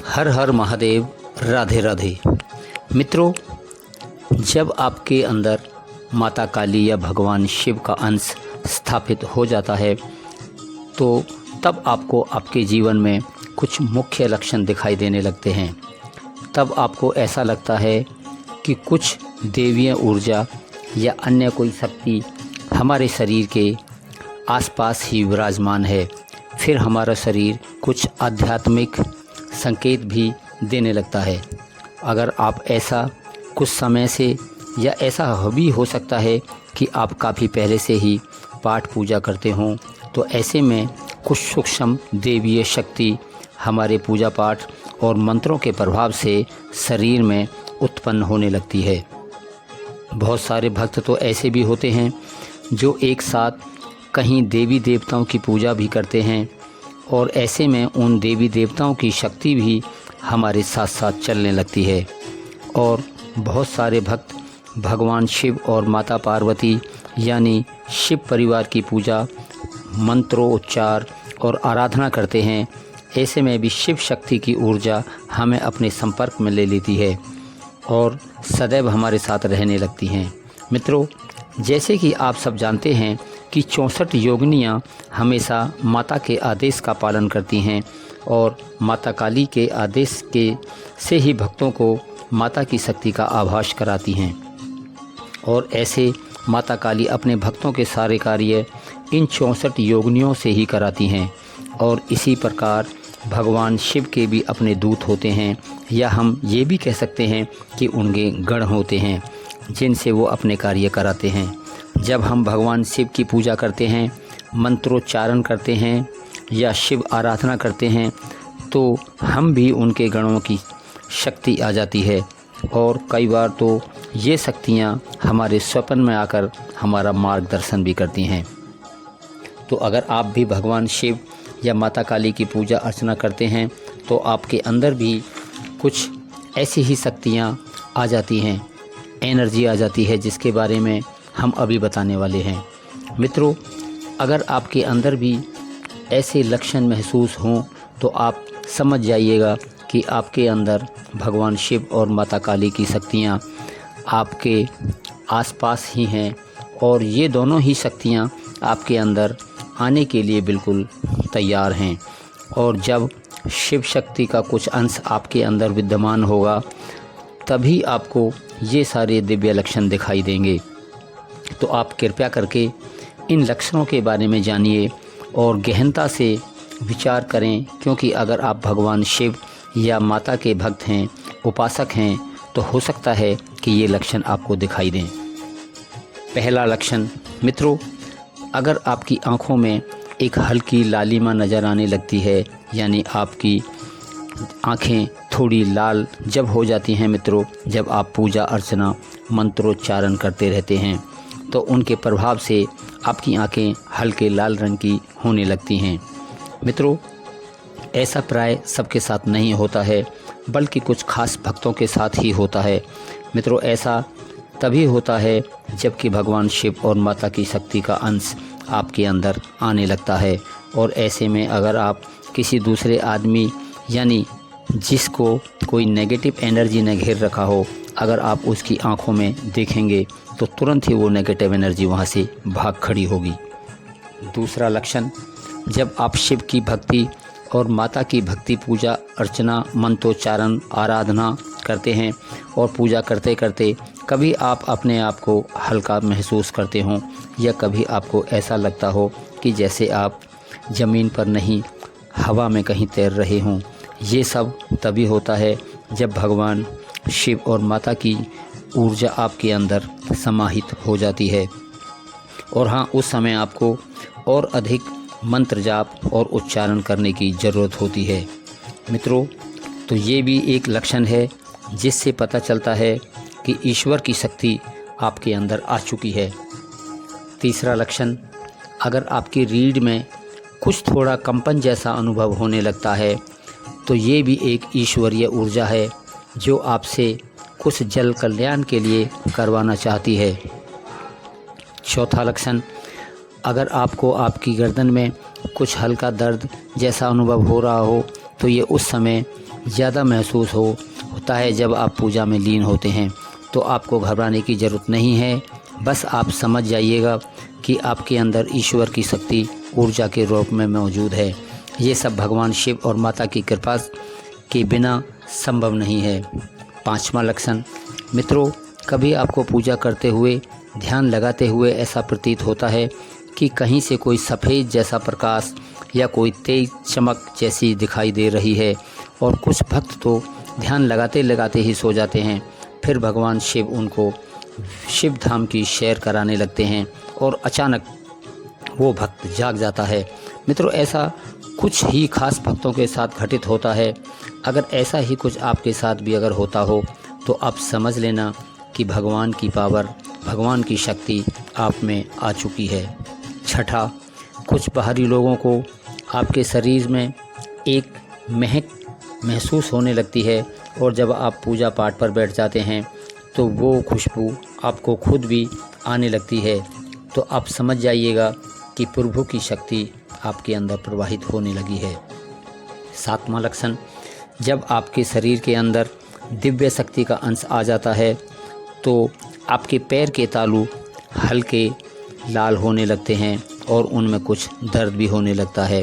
हर हर महादेव। राधे राधे। मित्रों, जब आपके अंदर माता काली या भगवान शिव का अंश स्थापित हो जाता है तो तब आपको आपके जीवन में कुछ मुख्य लक्षण दिखाई देने लगते हैं। तब आपको ऐसा लगता है कि कुछ देवीय ऊर्जा या अन्य कोई शक्ति हमारे शरीर के आसपास ही विराजमान है। फिर हमारा शरीर कुछ आध्यात्मिक संकेत भी देने लगता है। अगर आप ऐसा कुछ समय से या ऐसा भी हो सकता है कि आप काफ़ी पहले से ही पाठ पूजा करते हों, तो ऐसे में कुछ सूक्ष्म देवीय शक्ति हमारे पूजा पाठ और मंत्रों के प्रभाव से शरीर में उत्पन्न होने लगती है। बहुत सारे भक्त तो ऐसे भी होते हैं जो एक साथ कहीं देवी देवताओं की पूजा भी करते हैं और ऐसे में उन देवी देवताओं की शक्ति भी हमारे साथ साथ चलने लगती है। और बहुत सारे भक्त भगवान शिव और माता पार्वती यानी शिव परिवार की पूजा, मंत्रोच्चार और आराधना करते हैं। ऐसे में भी शिव शक्ति की ऊर्जा हमें अपने संपर्क में ले लेती है और सदैव हमारे साथ रहने लगती हैं। मित्रों, जैसे कि आप सब जानते हैं कि 64 योगिनियाँ हमेशा माता के आदेश का पालन करती हैं और माता काली के आदेश के से ही भक्तों को माता की शक्ति का आभास कराती हैं। और ऐसे माता काली अपने भक्तों के सारे कार्य इन 64 योगिनियों से ही कराती हैं। और इसी प्रकार भगवान शिव के भी अपने दूत होते हैं, या हम ये भी कह सकते हैं कि उनके गण होते हैं जिनसे वो अपने कार्य कराते हैं। जब हम भगवान शिव की पूजा करते हैं, मंत्रोच्चारण करते हैं या शिव आराधना करते हैं, तो हम भी उनके गणों की शक्ति आ जाती है। और कई बार तो ये शक्तियाँ हमारे स्वप्न में आकर हमारा मार्गदर्शन भी करती हैं। तो अगर आप भी भगवान शिव या माता काली की पूजा अर्चना करते हैं तो आपके अंदर भी कुछ ऐसी ही शक्तियाँ आ जाती हैं, एनर्जी आ जाती है, जिसके बारे में हम अभी बताने वाले हैं। मित्रों, अगर आपके अंदर भी ऐसे लक्षण महसूस हों तो आप समझ जाइएगा कि आपके अंदर भगवान शिव और माता काली की शक्तियाँ आपके आसपास ही हैं और ये दोनों ही शक्तियाँ आपके अंदर आने के लिए बिल्कुल तैयार हैं। और जब शिव शक्ति का कुछ अंश आपके अंदर विद्यमान होगा तभी आपको ये सारे दिव्य लक्षण दिखाई देंगे। तो आप कृपया करके इन लक्षणों के बारे में जानिए और गहनता से विचार करें, क्योंकि अगर आप भगवान शिव या माता के भक्त हैं, उपासक हैं, तो हो सकता है कि ये लक्षण आपको दिखाई दें। पहला लक्षण मित्रों, अगर आपकी आँखों में एक हल्की लालिमा नज़र आने लगती है, यानी आपकी आँखें थोड़ी लाल जब हो जाती हैं मित्रों, जब आप पूजा अर्चना मंत्रोच्चारण करते रहते हैं तो उनके प्रभाव से आपकी आँखें हल्के लाल रंग की होने लगती हैं। मित्रों, ऐसा प्राय सबके साथ नहीं होता है, बल्कि कुछ खास भक्तों के साथ ही होता है। मित्रों, ऐसा तभी होता है जबकि भगवान शिव और माता की शक्ति का अंश आपके अंदर आने लगता है। और ऐसे में अगर आप किसी दूसरे आदमी यानी जिसको कोई नेगेटिव एनर्जी ने घेर रखा हो, अगर आप उसकी आंखों में देखेंगे तो तुरंत ही वो नेगेटिव एनर्जी वहाँ से भाग खड़ी होगी। दूसरा लक्षण, जब आप शिव की भक्ति और माता की भक्ति पूजा अर्चना मंत्रोच्चारण आराधना करते हैं और पूजा करते करते कभी आप अपने आप को हल्का महसूस करते हों या कभी आपको ऐसा लगता हो कि जैसे आप ज़मीन पर नहीं हवा में कहीं तैर रहे हों, ये सब तभी होता है जब भगवान शिव और माता की ऊर्जा आपके अंदर समाहित हो जाती है। और हाँ, उस समय आपको और अधिक मंत्र जाप और उच्चारण करने की ज़रूरत होती है। मित्रों, तो ये भी एक लक्षण है जिससे पता चलता है कि ईश्वर की शक्ति आपके अंदर आ चुकी है। तीसरा लक्षण, अगर आपकी रीढ़ में कुछ थोड़ा कंपन जैसा अनुभव होने लगता है तो ये भी एक ईश्वरीय ऊर्जा है जो आपसे कुछ जल कल्याण के लिए करवाना चाहती है। चौथा लक्षण, अगर आपको आपकी गर्दन में कुछ हल्का दर्द जैसा अनुभव हो रहा हो तो ये उस समय ज़्यादा महसूस होता है जब आप पूजा में लीन होते हैं। तो आपको घबराने की ज़रूरत नहीं है, बस आप समझ जाइएगा कि आपके अंदर ईश्वर की शक्ति ऊर्जा के रूप में मौजूद है। ये सब भगवान शिव और माता की कृपा के बिना संभव नहीं है। 5वां लक्षण, मित्रों, कभी आपको पूजा करते हुए, ध्यान लगाते हुए ऐसा प्रतीत होता है कि कहीं से कोई सफ़ेद जैसा प्रकाश या कोई तेज चमक जैसी दिखाई दे रही है, और कुछ भक्त तो ध्यान लगाते लगाते ही सो जाते हैं। फिर भगवान शिव उनको शिव धाम की सैर कराने लगते हैं और अचानक वो भक्त जाग जाता है। मित्रों, ऐसा कुछ ही खास भक्तों के साथ घटित होता है। अगर ऐसा ही कुछ आपके साथ भी अगर होता हो तो आप समझ लेना कि भगवान की पावर, भगवान की शक्ति आप में आ चुकी है। 6, कुछ बाहरी लोगों को आपके शरीर में एक महक महसूस होने लगती है, और जब आप पूजा पाठ पर बैठ जाते हैं तो वो खुशबू आपको खुद भी आने लगती है। तो आप समझ जाइएगा कि प्रभु की शक्ति आपके अंदर प्रवाहित होने लगी है। 7वां लक्षण, जब आपके शरीर के अंदर दिव्य शक्ति का अंश आ जाता है तो आपके पैर के तालू हल्के लाल होने लगते हैं और उनमें कुछ दर्द भी होने लगता है।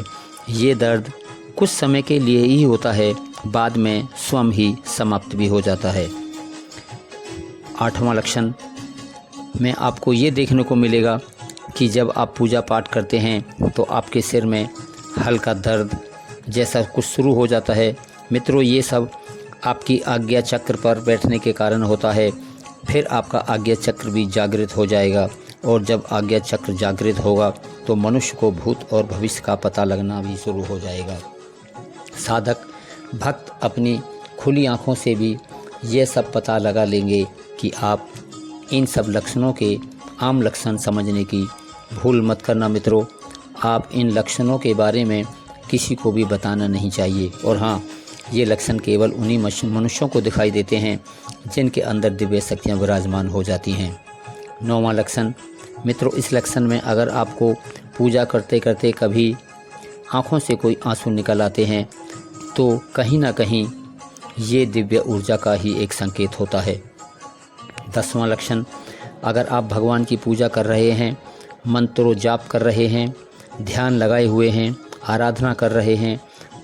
ये दर्द कुछ समय के लिए ही होता है, बाद में स्वयं ही समाप्त भी हो जाता है। 8वां लक्षण में आपको ये देखने को मिलेगा कि जब आप पूजा पाठ करते हैं तो आपके सिर में हल्का दर्द जैसा कुछ शुरू हो जाता है। मित्रों, ये सब आपकी आज्ञा चक्र पर बैठने के कारण होता है। फिर आपका आज्ञा चक्र भी जागृत हो जाएगा, और जब आज्ञा चक्र जागृत होगा तो मनुष्य को भूत और भविष्य का पता लगना भी शुरू हो जाएगा। साधक भक्त अपनी खुली आँखों से भी ये सब पता लगा लेंगे कि आप इन सब लक्षणों के आम लक्षण समझने की भूल मत करना। मित्रों, आप इन लक्षणों के बारे में किसी को भी बताना नहीं चाहिए। और हाँ, ये लक्षण केवल उन्हीं मनुष्यों को दिखाई देते हैं जिनके अंदर दिव्य शक्तियाँ विराजमान हो जाती हैं। 9वां लक्षण, मित्रों, इस लक्षण में अगर आपको पूजा करते करते कभी आँखों से कोई आंसू निकल आते हैं तो कहीं ना कहीं ये दिव्य ऊर्जा का ही एक संकेत होता है। 10वां लक्षण, अगर आप भगवान की पूजा कर रहे हैं, मंत्रों जाप कर रहे हैं, ध्यान लगाए हुए हैं, आराधना कर रहे हैं,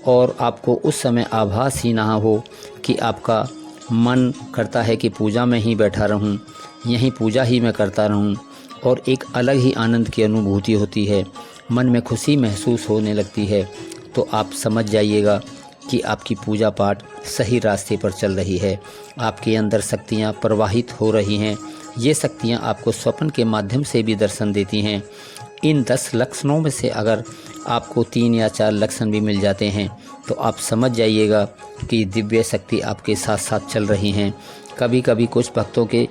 और आपको उस समय आभास ही ना हो कि आपका मन करता है कि पूजा में ही बैठा रहूं, यहीं पूजा ही मैं करता रहूं, और एक अलग ही आनंद की अनुभूति होती है, मन में खुशी महसूस होने लगती है, तो आप समझ जाइएगा कि आपकी पूजा पाठ सही रास्ते पर चल रही है। आपके अंदर शक्तियाँ प्रवाहित हो रही हैं। ये शक्तियाँ आपको स्वप्न के माध्यम से भी दर्शन देती हैं। इन 10 लक्षणों में से अगर आपको 3 या 4 लक्षण भी मिल जाते हैं तो आप समझ जाइएगा कि दिव्य शक्ति आपके साथ साथ चल रही हैं। कभी कभी कुछ भक्तों के,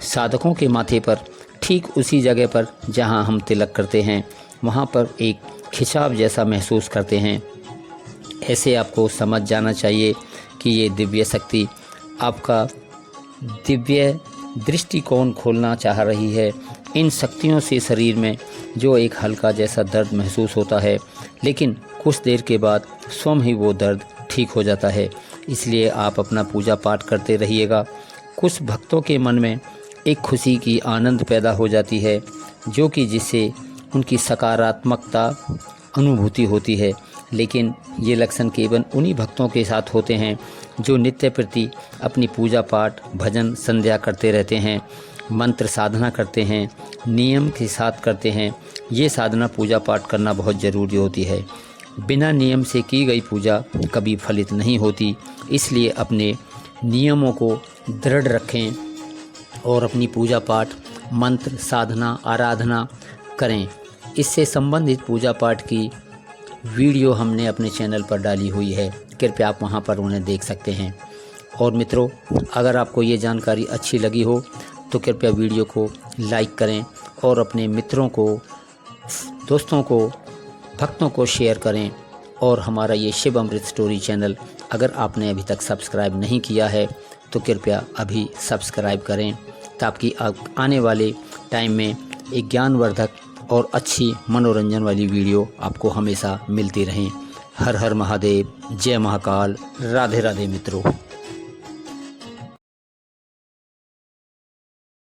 साधकों के माथे पर, ठीक उसी जगह पर जहां हम तिलक करते हैं, वहां पर एक खिंचाव जैसा महसूस करते हैं। ऐसे आपको समझ जाना चाहिए कि ये दिव्य शक्ति आपका दिव्य दृष्टिकोण खोलना चाह रही है। इन शक्तियों से शरीर में जो एक हल्का जैसा दर्द महसूस होता है, लेकिन कुछ देर के बाद स्वयं ही वो दर्द ठीक हो जाता है। इसलिए आप अपना पूजा पाठ करते रहिएगा। कुछ भक्तों के मन में एक खुशी की आनंद पैदा हो जाती है, जो कि जिससे उनकी सकारात्मकता अनुभूति होती है। लेकिन ये लक्षण केवल उन्हीं भक्तों के साथ होते हैं जो नित्य प्रति अपनी पूजा पाठ, भजन, संध्या करते रहते हैं, मंत्र साधना करते हैं, नियम के साथ करते हैं। ये साधना पूजा पाठ करना बहुत ज़रूरी होती है। बिना नियम से की गई पूजा कभी फलित नहीं होती। इसलिए अपने नियमों को दृढ़ रखें और अपनी पूजा पाठ, मंत्र, साधना, आराधना करें। इससे संबंधित पूजा पाठ की वीडियो हमने अपने चैनल पर डाली हुई है, कृपया आप वहां पर उन्हें देख सकते हैं। और मित्रों, अगर आपको ये जानकारी अच्छी लगी हो तो कृपया वीडियो को लाइक करें और अपने मित्रों को, दोस्तों को, भक्तों को शेयर करें। और हमारा ये शिव अमृत स्टोरी चैनल अगर आपने अभी तक सब्सक्राइब नहीं किया है तो कृपया अभी सब्सक्राइब करें, ताकि आने वाले टाइम में एक ज्ञानवर्धक और अच्छी मनोरंजन वाली वीडियो आपको हमेशा मिलती रहें। हर हर महादेव, जय महाकाल, राधे राधे मित्रों।